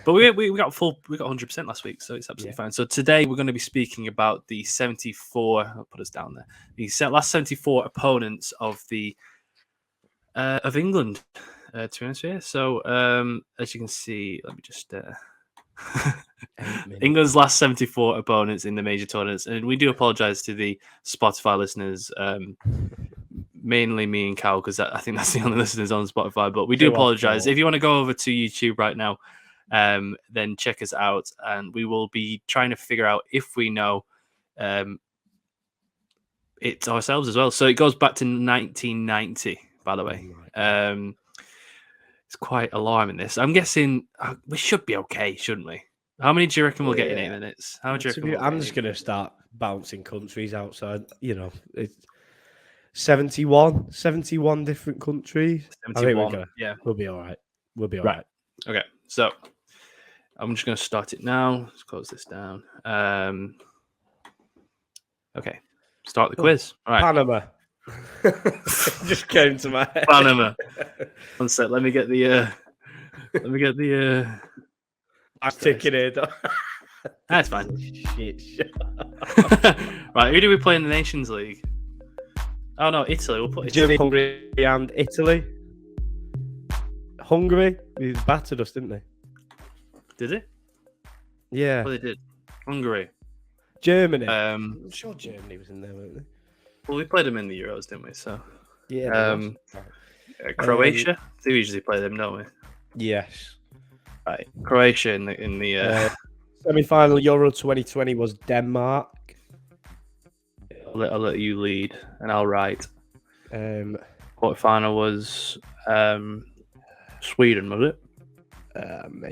But we got 100% last week, so it's absolutely fine. So today we're going to be speaking about the 74. I'll put us down there. The last 74 opponents of the of England. to be honest with you. So, as you can see, let me just. England's last 74 opponents in the major tournaments, and we do apologise to the Spotify listeners, mainly me and Cal, because I think that's the only listeners on Spotify. But we do apologise. If you want to go over to YouTube right now, then check us out, and we will be trying to figure out if we know it ourselves as well. So it goes back to 1990, by the way. It's quite alarming, this. I'm guessing we should be okay, shouldn't we? How many do you reckon we'll get in 8 minutes? How much do you reckon I'm just going to start bouncing countries outside. You know, it's 71 different countries. 71, yeah. We'll be all right. We'll be all right. Okay, so I'm just going to start it now. Let's close this down. Okay, start the quiz. All right. Panama. Just came to my head. Panama. One sec. Let me get the. I'm sticking it. That's fine. Shit. Right, who do we play in the Nations League? Oh no, Italy. We'll put Germany, Hungary, and Italy. Hungary, they battered us, didn't they? Did they? Yeah. Well, they did. Hungary. Germany. I'm sure Germany was in there, weren't they? Well, we played them in the Euros, didn't we? So. Yeah. Croatia. We usually play them, don't we? Yes. Right. Croatia in the semi-final Euro 2020 was Denmark. I'll let you lead, and I'll write. Quarterfinal was Sweden, was it?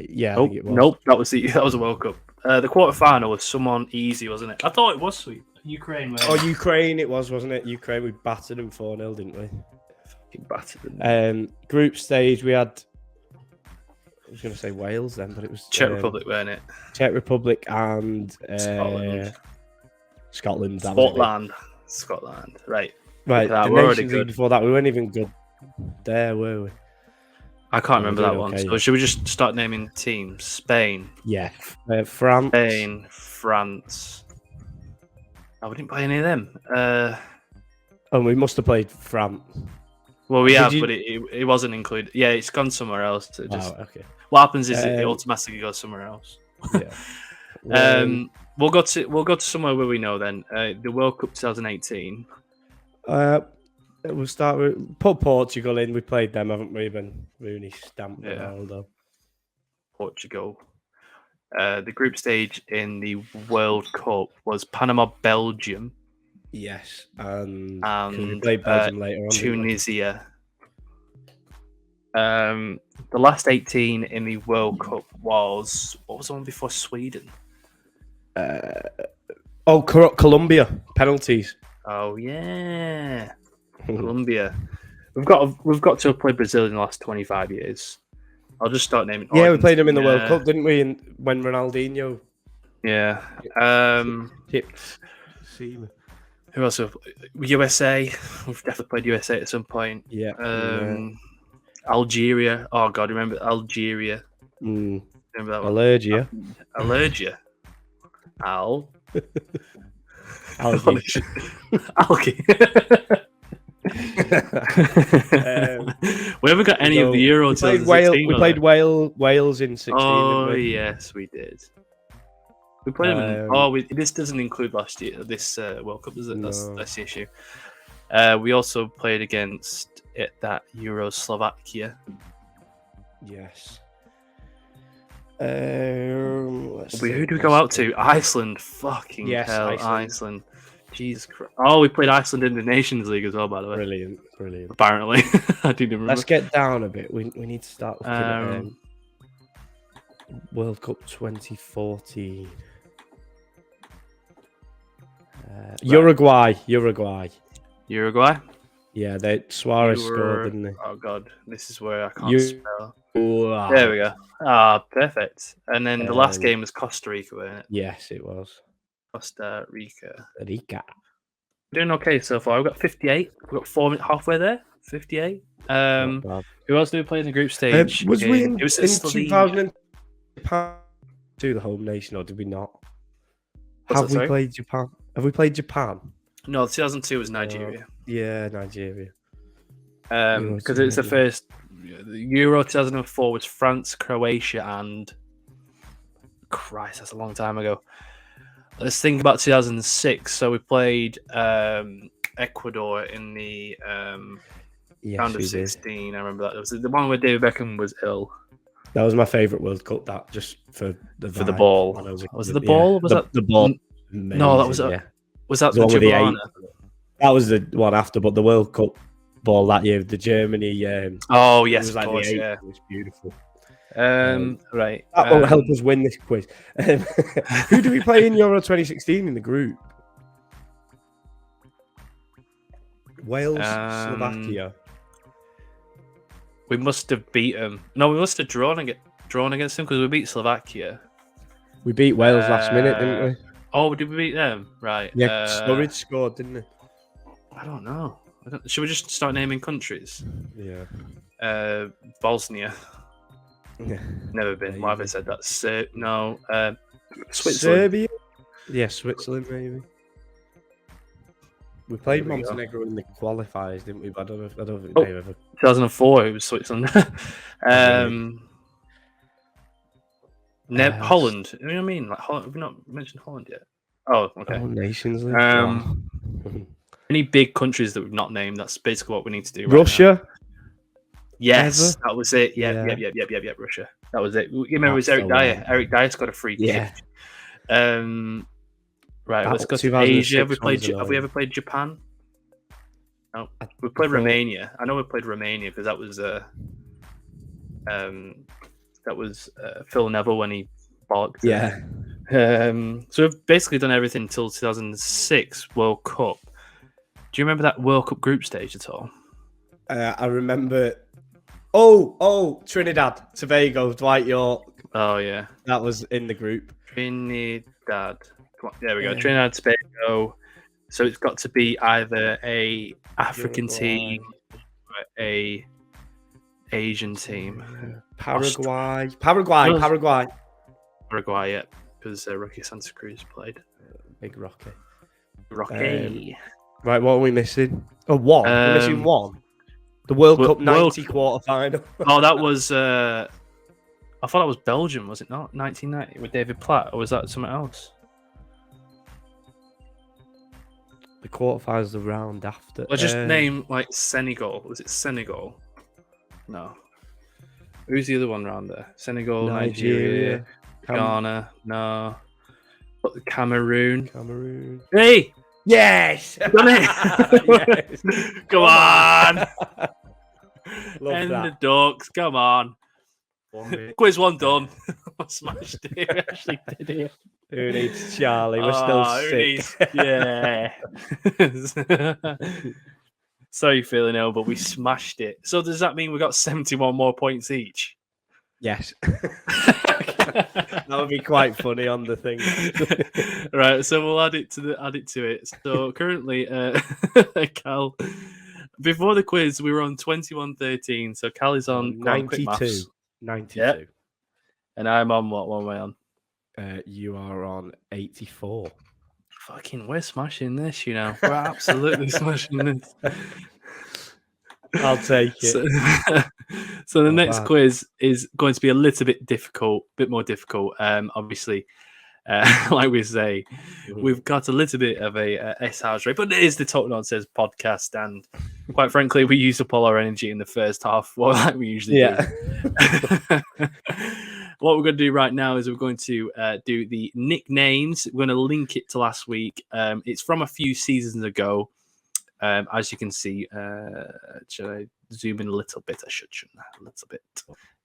Yeah. Nope, I think it was. Nope. That was a World Cup. The quarterfinal was someone easy, wasn't it? I thought it was Sweden. Ukraine. Ukraine it was, wasn't it? Ukraine. We battered them 4-0, didn't we? Fucking battered them. Group stage, we had. I was going to say Wales then, but it was Czech Republic, weren't it? Czech Republic and Scotland. Scotland. Right. Right. The we're already good. Before that, we weren't even good there, were we? I can't remember that one. So should we just start naming teams? Spain. Yeah. France. Spain. France. Oh, we didn't play any of them. We must have played France. Well, we have, but it wasn't included. Yeah, it's gone somewhere else. To just... Oh, okay. What happens is it automatically goes somewhere else. Yeah. We'll go to somewhere where we know then. The World Cup 2018. We'll start with put Portugal in. We played them, haven't we? When Rooney stamped Ronaldo. Portugal. The group stage in the World Cup was Panama, Belgium. Yes, and we played Belgium later on. Tunisia. The last 18 in the World Cup was what was the one before Sweden? Colombia penalties. Oh yeah, Colombia. We've got to have played Brazil in the last 25 years. I'll just start naming. Yeah, we played them in the World Cup, didn't we? When Ronaldinho. Yeah. Tipped. Who else? USA. We've definitely played USA at some point. Yeah. Algeria. Oh God, remember Algeria? Remember that one? Allergia. Algae. We haven't got any of the Euro. We played Wales in 16. Oh yes, we did. We played them. This doesn't include last year. This World Cup, does it? No. That's the issue. We also played against that Euro Slovakia. Yes. Who do we go out to? Iceland. Fucking hell, Iceland. Jesus Christ. Oh, we played Iceland in the Nations League as well, by the way. Brilliant. Apparently. I didn't remember. Let's get down a bit. We need to start looking at World Cup 2014. Uruguay. Yeah, Suarez scored, didn't they? Oh God, this is where I can't spell. There we go. Perfect. And then the last game was Costa Rica, wasn't it? Yes, it was. Costa Rica. Rica. We're doing okay so far. We've got 58. We've got 4 minutes halfway there. 58. Who else did we play in the group stage? Was we in 2000 to the home nation, or did we not? Have we played Japan? Have we played Japan? No, 2002 was Nigeria. Yeah, Nigeria. Because it's the Euro 2004 was France, Croatia, and Christ, that's a long time ago. Let's think about 2006. So we played Ecuador in the round of 16. I remember that. It was the one where David Beckham was ill. That was my favourite World Cup. That just for the ball. Was it the ball? Was that the ball? No, that was was that the one with Giovanna? That was the one after, but the World Cup ball that year, the Germany. Oh yes, it was of like course, the 80s. yeah. It was beautiful. Right. That will help us win this quiz. Who do we play in Euro 2016 in the group? Wales, Slovakia. We must have beat them. No, we must have drawn against them because we beat Slovakia. We beat Wales last minute, didn't we? Oh, did we beat them? Right. Yeah, Sturridge scored, didn't he? I don't know. Should we just start naming countries? Yeah. Bosnia. Yeah. Never been. Why have I said that? No. Switzerland. Serbia? Yeah, Switzerland, maybe. We played Montenegro in the qualifiers, didn't we? But I don't think they've ever. 2004, it was Switzerland. Holland. You know what I mean? Like Holland. Have we not mentioned Holland yet? Oh, okay. Oh, Nations League. Any big countries that we've not named? That's basically what we need to do. Russia. Right, yes, Ever? that was it. Yeah. Russia. That was it. You remember it was Eric Dyer. Eric Dyer's got a free kick. Right, let's go to Asia. Have we ever played Japan? No. We played Romania. I know we played Romania because that was Phil Neville when he bollocked. Yeah. So we've basically done everything until 2006 World Cup. Do you remember that World Cup group stage at all? I remember. Oh, Trinidad, Tobago, Dwight York. Oh yeah, that was in the group. Trinidad. There we go. Trinidad, Tobago. So it's got to be either a African team or a Asian team. Paraguay, yeah, because Rocky Santa Cruz played. Big Rocky. Right, what are we missing? One. We're missing one. The World Cup 90 quarter final. Oh, that was. I thought that was Belgium, was it not? 1990 with David Platt, or was that something else? The quarterfinals the round after. Well, just name like Senegal. Was it Senegal? No. Who's the other one round there? Senegal, Nigeria, Ghana. No. But Cameroon. Hey! Yes! Done it! Yes. Come on! Love that. The ducks. Come on. Quiz one done. I smashed it. We actually did it. Who needs Charlie? We're still sick. Yeah. Sorry, feeling ill, but we smashed it. So does that mean we got 71 more points each? Yes. That would be quite funny on the thing. Right, so we'll add it to it. So currently, Cal, before the quiz, we were on 21-13. So Cal is on 92. 92. Yep. And I'm on what one way on? You are on 84. Fucking, we're smashing this, you know. We're absolutely smashing this. I'll take it. So the next quiz is going to be a little bit more difficult. Obviously, like we say, we've got a little bit of a SR's rate, but it is the Talk Nonsense podcast, and quite frankly, we used up all our energy in the first half, like we usually do. What we're going to do right now is we're going to do the nicknames. We're going to link it to last week. It's from a few seasons ago. As you can see, should I zoom in a little bit? I should, shouldn't I? A little bit.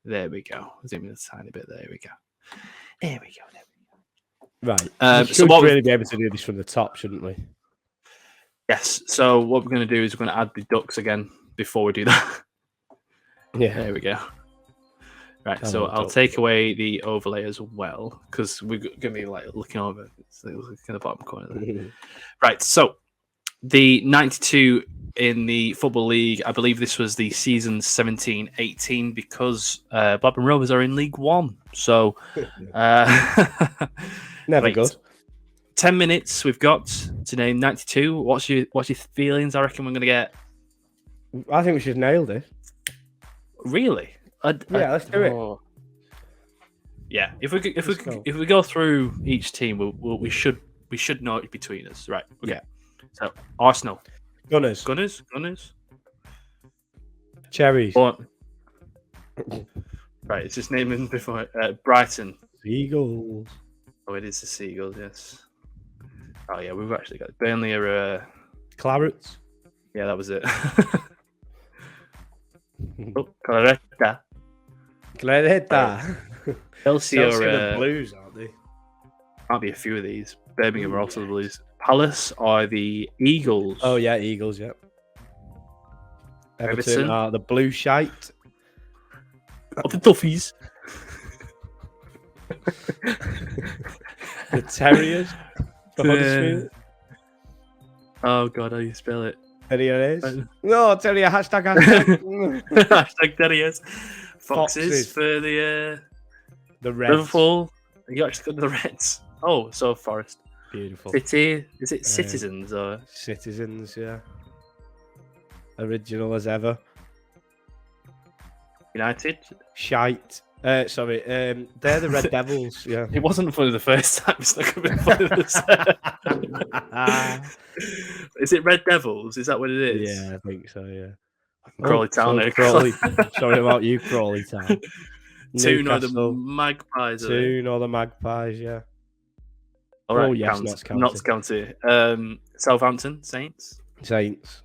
There we go. Zoom in a tiny bit. There we go. Right. So we'll really be able to do this from the top, shouldn't we? Yes. So what we're going to do is we're going to add the ducks again before we do that. Yeah. There we go. Right. So I'll take away the overlay as well because we're going to be like looking over. It's looking at the bottom corner there. Right. So the 92 in the Football League, I believe this was the season 17-18 because Blackburn Rovers are in League One. So never good. 10 minutes we've got to name 92. What's your feelings? I reckon we're going to get. I think we should nail this. Really? Yeah, let's do it. Yeah, if we go through each team, we should know it between us, right? Okay. Yeah. So Arsenal, Gunners. Cherries. Right, it's just naming before Brighton. Seagulls. Oh, it is the Seagulls, yes. Oh yeah, we've actually got Burnley are Clarets. yeah, that was it. Oh, Claretta. Clareta. Chelsea Chelsea are are the Blues, aren't they? might be a few of these. Birmingham are also the Blues. Palace are the Eagles. Oh yeah, Eagles. Yeah. Everton Everton. are the Blue Shite. Oh, the Duffies. The Terriers. The Huddersfield. Oh god, how do you spell it? Terriers. No, Terrier. Hashtag. Hashtag Terriers. Foxes Foxes. for the The Reds. Liverpool. You actually got the Reds. Oh, so Forest. Beautiful. City. Is it Citizens or Citizens? Yeah. Original as ever. United? Shite. Sorry. They're the Red Devils. Yeah. It wasn't funny the first time. It's not going to be funny the second. Is it Red Devils? Is that what it is? Yeah, I think so. Yeah. Crawley Town. so Crawley. Sorry about you, Crawley Town. Two Northern Newcastle, Magpies. Two Northern Magpies. Yeah. All right, Oh, yes, Notts County. Southampton Saints. Saints.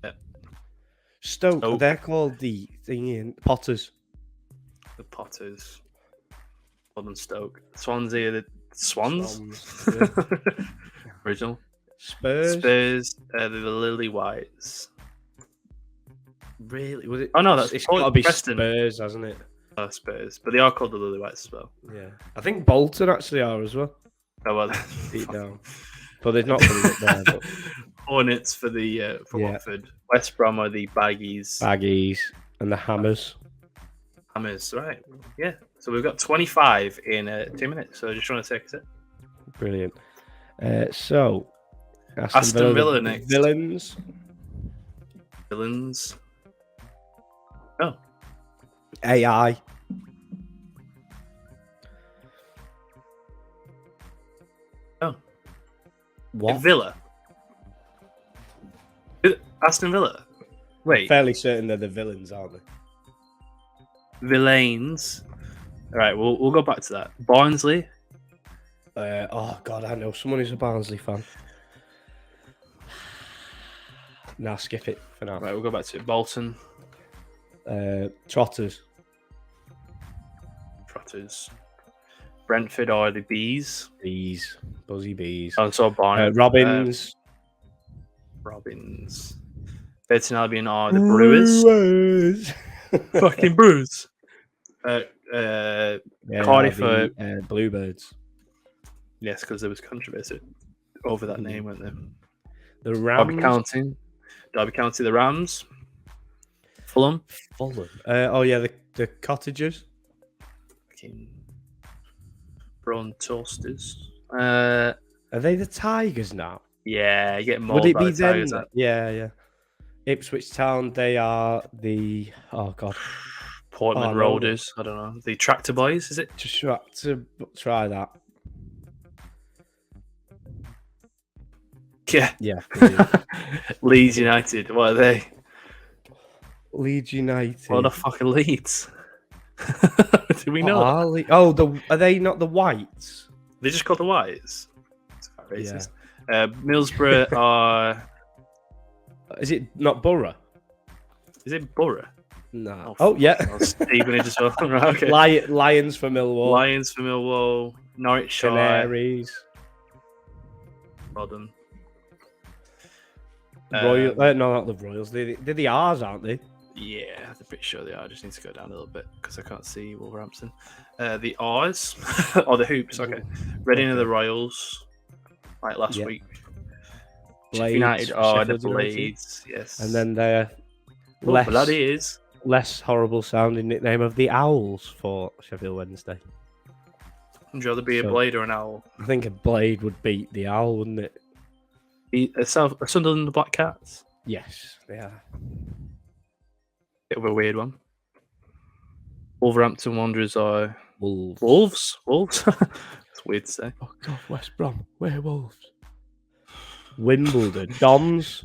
Yeah. Stoke. They're called the Potters. The Potters. Modern Stoke. Swansea are the Swans. Yeah. Original. Spurs. The Lily Whites. Really? Was it? Oh no, It's got to be Preston. Spurs, hasn't it? Oh, Spurs, but they are called the Lily Whites as well. Yeah. I think Bolton actually are as well. Oh well, Deep down. But they've not put it up there. But... Hornets for Watford. West Brom are the Baggies and the Hammers. Hammers, right? Yeah. So we've got 25 in 2 minutes. So just trying to take us it. Brilliant. So Aston Villa next. Villains. Oh. AI. Oh. What? Villa. Aston Villa. Wait. I'm fairly certain they're the villains, aren't they? Villains. All right, we'll go back to that. Barnsley. Oh God, I know someone who's a Barnsley fan. Nah, skip it for now. Right, we'll go back to it. Bolton. Trotters. Brentford are the Bees. Buzzy bees. Oh, so Barnet. Robins. Burton Albion are the Brewers. Fucking Brewers. Cardiff are Bluebirds. yes, because there was controversy over that name, weren't there? The Rams. Derby County, the Rams. Fulham. Oh yeah, the Cottagers. Fucking Brawn Toasters. Are they the Tigers now? Yeah, you get mauled Would it by be the Tigers. them? Yeah. Ipswich Town. They are the Portman Roaders. I don't know. The Tractor Boys, is it? Just try that. Yeah. Yeah. Leeds United. What are they? Leeds United. What the fuck are Leeds? Do we know? Are they not the Whites? They just called the Whites. It's quite racist. Yeah. Middlesbrough are. Is it not Borough? Is it Borough? No. Yeah. Stevenage as well. Right, okay. Lions for Millwall. Norwich Canaries. Well done. No, not the Royals. They're the R's, aren't they? Yeah, I'm pretty sure they are. I just need to go down a little bit because I can't see Wolverhampton. The R's or the Hoops. Okay. Reading are the Royals. Like last week. Blades, United are the Sheffield United. Blades. Yes. And then their less horrible sounding nickname of the Owls for Sheffield Wednesday. Would you rather be a Blade or an Owl? I think a Blade would beat the Owl, wouldn't it? Sunderland the Black Cats. Yes, they are. Bit of a weird one. Wolverhampton Wanderers are Wolves. Wolves. It's weird to say. Oh God, West Brom, werewolves. Wimbledon, Dons.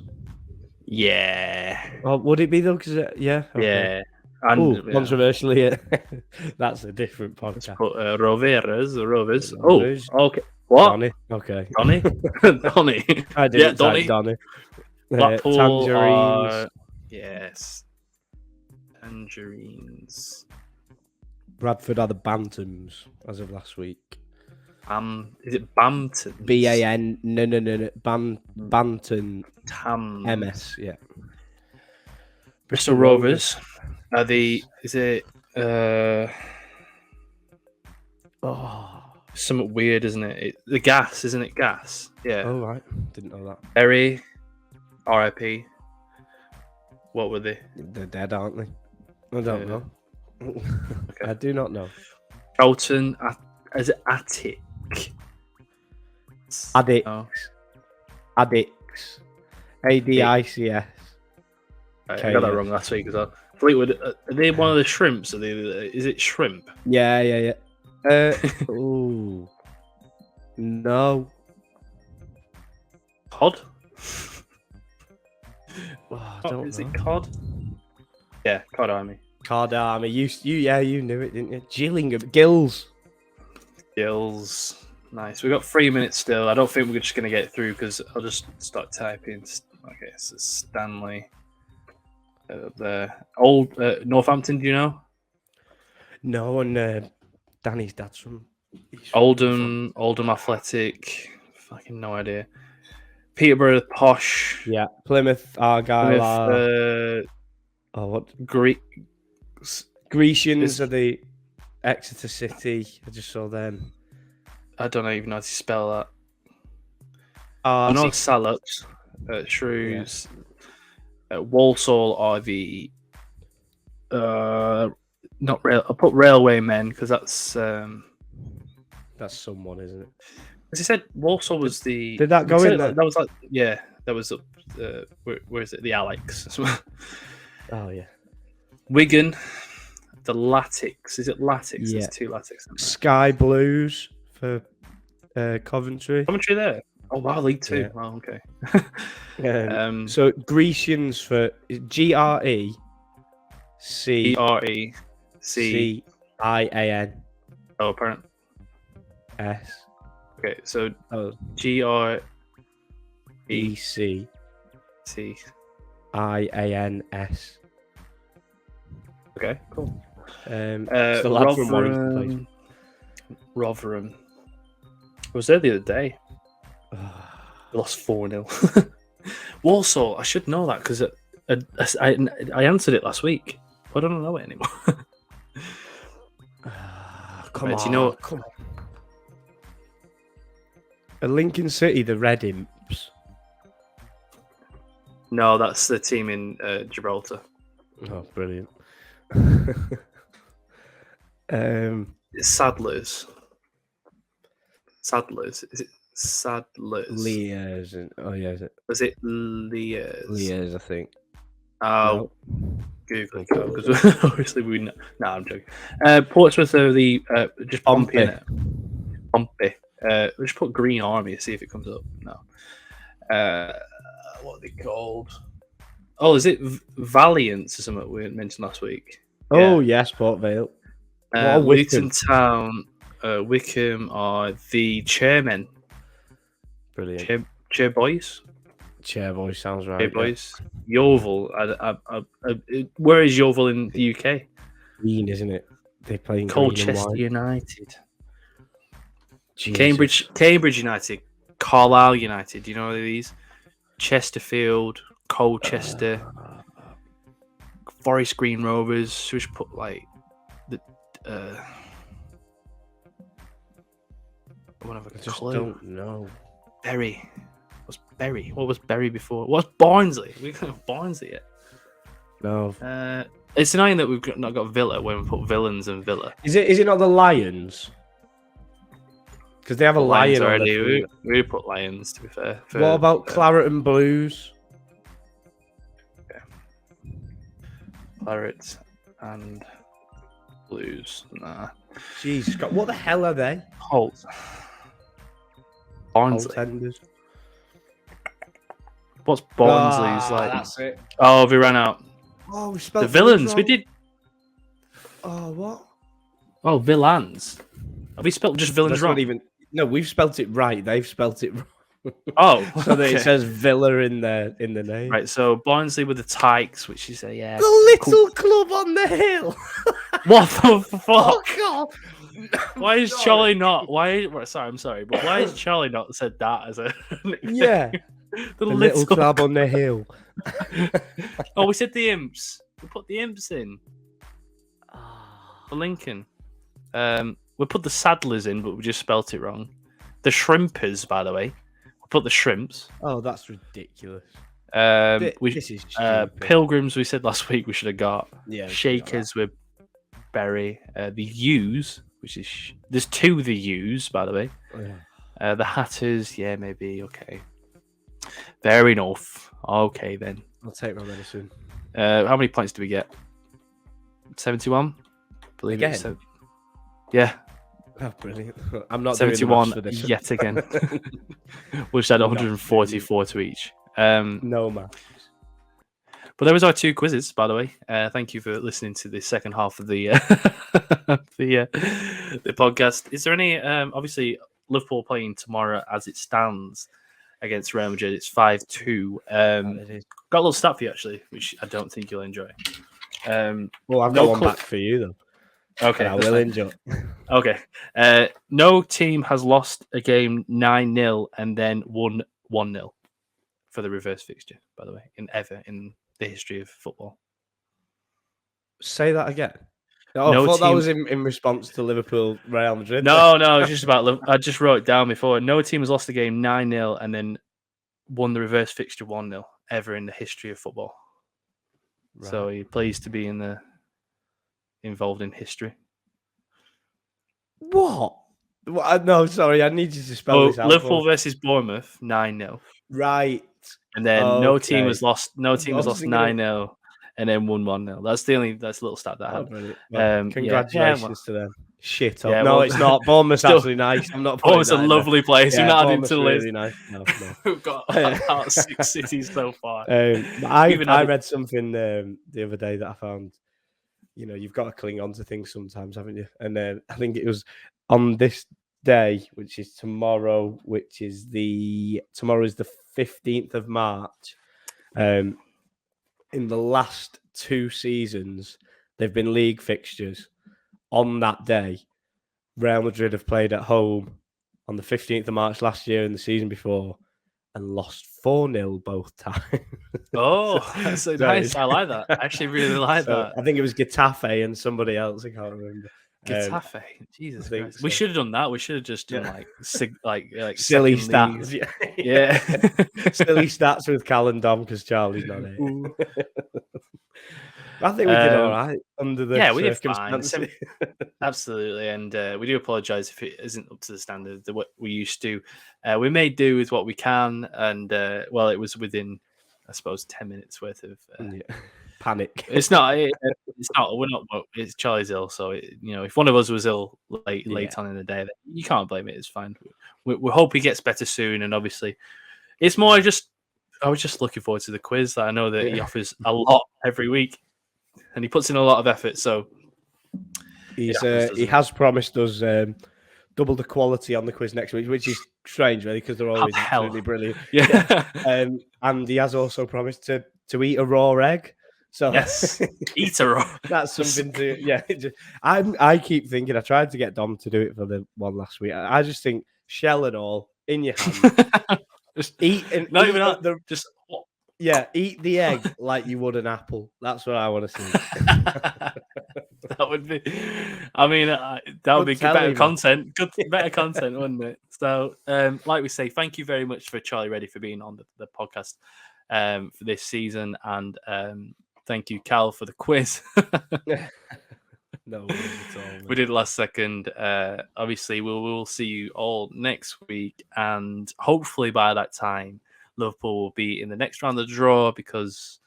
Yeah. Oh, would it be though? Because yeah, okay. Yeah. And Ooh, controversially, yeah. That's a different podcast. But Rovers. Rovers. Oh, okay. What? Donny. Okay. Donny. Donny. I didn't type Donny. Blackpool. Tangerines. Yes. Tangerines. Bradford are the Bantams as of last week. Is it Bampton? BAN. No. Banton. Tam. MS. Yeah. Bristol Rovers. Are the? Is it? Something weird, isn't it? The Gas, isn't it? Gas. Yeah. Oh right. Didn't know that. Bury. RIP. What were they? They're dead, aren't they? I don't know. Okay. I do not know. Charlton. Is it Attic? Addicts. Oh. Addicts. ADICS. I got that wrong last week as well. Fleetwood. Are they one of the shrimps? Is it shrimp? Yeah. Ooh. No. Cod? I don't Is know. it cod? Yeah, Cod Army. Cod Army. You knew it, didn't you? Gillingham. Gills. Nice. We've got 3 minutes still. I don't think we're just going to get through because I'll just start typing. Okay, so Stanley. Old Northampton, do you know? No, and Danny's dad's from Oldham Athletic. Fucking no idea. Peterborough Posh. Yeah. Plymouth, Argyle. What? Grecians are the Exeter City. I just saw them. I don't even know how to spell that. I know Sallops. Shrews. Walsall are the not rail. I put Railwaymen because that's someone, isn't it? As I said, Walsall was the. Did that go in there? That was like that was where is it? The Alex. Oh yeah. Wigan, the Latics. Is it Latics? Yeah. There's two Latics. Sky Blues for Coventry. Coventry there. Oh wow, League Two. Yeah. Oh okay. So Grecians for GRECIAN. Oh, apparent. S. Okay, so GRECIANS. Okay, cool. It's the lad from Warrington. Rotherham. I was there the other day. We lost 4-0. Walsall, I should know that because I answered it last week. But I don't know it anymore. Come on. Do you know? Come on. Lincoln City, the Red Imps. No, that's the team in Gibraltar. Oh, brilliant. It's Sadlers. Is it Sadlers? Lears. Oh, yeah, is it? Was it Lears? Lears, I think. Oh, no. Google because obviously we know. No, I'm joking. Portsmouth are the just Pompey. Pompey. Just put Green Army to see if it comes up. No. What are they called? Oh, is it Valiance or something we mentioned last week? Oh, yes, Port Vale. Luton Town, Wickham are the chairmen. Brilliant. Chair boys. Chair boys sounds right. Chair boys. Yeovil. Where is Yeovil in the UK? Green, isn't it? They're playing Colchester United. Jesus. Cambridge United. Carlisle United. Do you know any of these? Chesterfield, Colchester, Forest Green Rovers. So we should put like the. I just don't know. Bury. What's Bury? What was Bury before? What's Barnsley? We don't have Barnsley yet. No. It's annoying that we've not got Villa when we put Villains and Villa. Is it not the Lions? Because they have a lion already. We put Lions, to be fair. What about Claret and Blues? Okay. Claret and Blues. Nah. Jesus God, what the hell are they? Holt. Barnsley. Goaltenders. What's Barnsley's like? That's it. Oh, we ran out. Oh, we spelled The villains. We wrong. did. Oh, what? Oh, villains. Have we spelled just villains That's wrong? not even. No, we've spelt it right. They've spelt it wrong. Oh, so that okay. it says Villa in the name. Right. So Barnsley with the Tykes, which is a The little club on the hill. What the fuck? Oh God. Why is Charlie not? Why? Sorry, I'm sorry, but why has Charlie not said that as a nickname? Yeah. the little club on the hill. Oh, we said the Imps. We put the Imps in for Lincoln. We put the Saddlers in, but we just spelt it wrong. The Shrimpers, by the way. We put the Shrimps. Oh, that's ridiculous. This is stupid. Pilgrims. We said last week we should have got. Yeah. Shakers with Berry. The U's, which is there's two of the U's, by the way. Oh, yeah. The Hatters, yeah, maybe okay. Fair enough. Okay then. I'll take my medicine. How many points do we get? 71. Believe Again? it. So, yeah, Oh, brilliant. I'm not 71 doing the maths for this. yet again. We've had 144 to each. No maths. But there was our two quizzes, by the way. Thank you for listening to the second half of the the podcast. Is there any? Obviously, Liverpool playing tomorrow as it stands against Real Madrid. It's 5-2. Got a little stat for you actually, which I don't think you'll enjoy. Well, I've got one back for you though. Okay, I will enjoy. Okay. No team has lost a game 9-0 and then won 1-0 for the reverse fixture, by the way, in the history of football. Say that again. Oh, No I thought that team- was in response to Liverpool Real Madrid. No, it's just about. I just wrote it down before. No team has lost a game 9-0 and then won the reverse fixture 1-0 ever in the history of football. Right. So you're pleased to be involved in history. What? No, sorry. I need you to spell this out. Liverpool for me. versus Bournemouth 9-0, Right. and then no team Okay. has lost. No team has I was lost thinking of- 9-0 and then won 1-0. That's a little stat that I Oh, had. brilliant. Well, Yeah. congratulations to them. Shit. Yeah, no, well, it's not. Bournemouth's still- actually nice. I'm not. Oh, it's a putting that in lovely place. there. You're Yeah, not adding Bournemouth's to the list. really nice. No. We've got about 6 cities so far. I added- read something the other day that I found. You know, you've got to cling on to things sometimes, haven't you? And I think it was on this day, which is tomorrow, tomorrow is the 15th of March. In the last 2 seasons, they've been league fixtures. On that day, Real Madrid have played at home on the 15th of March last year and the season before and lost 4-0 both times. Oh, that's so nice. I like that. I actually really like So, that. I think it was Getafe and somebody else. I can't remember. Getafe. Jesus I think Christ. We so. should have done that. We should have just done like Silly second stats. league. Yeah. Silly stats with Cal and Dom because Charlie's not here. I think we did all right under the we did fine. circumstances. Absolutely, and we do apologise if it isn't up to the standard that what we used to. We may do with what we can, and it was within, I suppose, 10 minutes worth of Panic. It's not. It's not. We're not. It's Charlie's ill, so if one of us was ill late on in the day, then you can't blame it. It's fine. We hope he gets better soon, and obviously, it's more just. I was just looking forward to the quiz. I know that he offers a lot every week, and he puts in a lot of effort. So he has promised us double the quality on the quiz next week, which is strange, really, because they're always absolutely brilliant. Yeah. And he has also promised to eat a raw egg. So yes, eat a raw. That's something to I keep thinking. I tried to get Dom to do it for the one last week. I just think shell and all in your hand. Just eat and not eat even the just. Eat the egg like you would an apple. That's what I want to see. That would be. I mean, that would be better content. Better content, wouldn't it? So, like we say, thank you very much for Charlie Reddy for being on the podcast for this season, and thank you, Cal, for the quiz. No worries at all. Man. We did last second. Obviously, we'll see you all next week, and hopefully by that time, Liverpool will be in the next round of the draw, because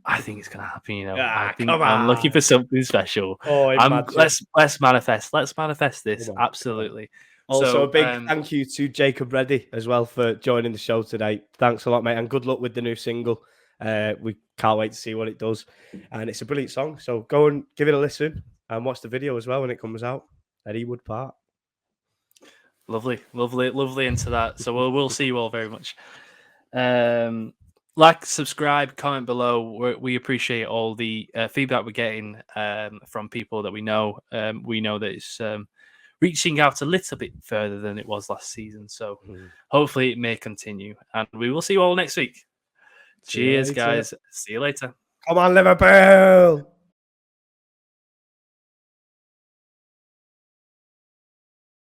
I think it's going to happen. Ah, I think come I'm looking on. for something special. Oh, imagine. Let's manifest. Let's manifest this. Come on, come on. Absolutely. Also, So, a big thank you to Jacob Reddy as well for joining the show today. Thanks a lot, mate, and good luck with the new single. We can't wait to see what it does, and it's a brilliant song. So go and give it a listen and watch the video as well when it comes out at Ewood Park. Lovely into that. So we'll see you all very much. Like, subscribe, comment below. We appreciate all the feedback we're getting from people that we know. We know that it's reaching out a little bit further than it was last season. So hopefully it may continue. And we will see you all next week. Cheers, guys. See you later. Come on, Liverpool.